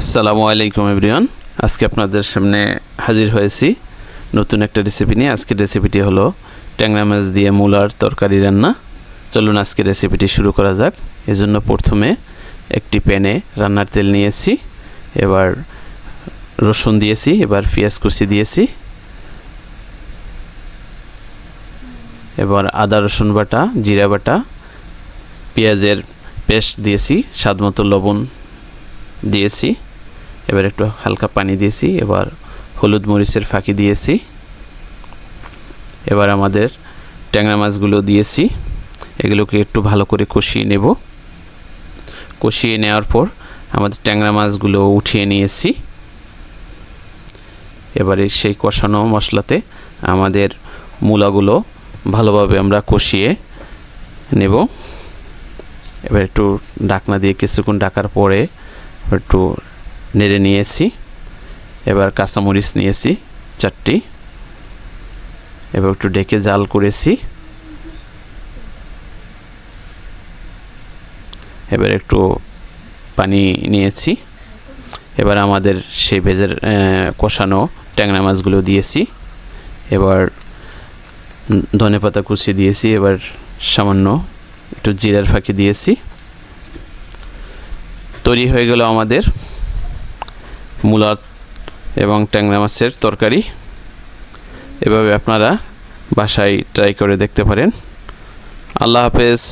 আসসালামু আলাইকুম এভরিওয়ান। আজকে আপনাদের সামনে হাজির হয়েছি নতুন একটা রেসিপি নিয়ে। আজকের রেসিপিটি হলো ট্যাংরা মাছ দিয়ে মূলার তরকারি রান্না। চলুন আজকের রেসিপিটি শুরু করা যাক। এজন্য প্রথমে একটি প্যানে রান্নার তেল নিয়েছি, এবার রসুন দিয়েছি, এবার পেঁয়াজ কুচি দিয়েছি, এবার আদা রসুন বাটা, জিরা বাটা, পেঁয়াজের পেস্ট দিয়েছি, স্বাদমতো লবণ দিয়েছি, এবার একটু হালকা পানি দিয়েছি, এবার হলুদ মরিচের ফাঁকি দিয়েছি, এবার আমাদের ট্যাংরা মাছগুলো দিয়েছি। এগুলোকে একটু ভালো করে কষিয়ে নেব। কষিয়ে নেওয়ার পর আমাদের ট্যাংরা মাছগুলো উঠিয়ে নিয়েছি। এবারে সেই কষানো মশলাতে আমাদের মূলাগুলো ভালোভাবে আমরা কষিয়ে নেব। এবার একটু ঢাকনা দিয়ে কিছুক্ষণ ঢাকার পরে একটু নেড়ে নিয়েছি। এবার কাঁচামরিচ নিয়েছি 4টি, এবার একটু ঢেকে জাল করেছি। এবার একটু পানি নিয়েছি। এবার আমাদের সেই ভেজের কষানো ট্যাংরা মাছগুলো দিয়েছি। এবার ধনেপাতা কুচি দিয়েছি, এবার সামান্য একটু জিরার ফাঁকি দিয়েছি। তৈরি হয়ে গেল আমাদের মূলা এবং ট্যাংরা মাছের তরকারি। এভাবে আপনারা বাসায় ট্রাই করে দেখতে পারেন। আল্লাহ হাফেজ।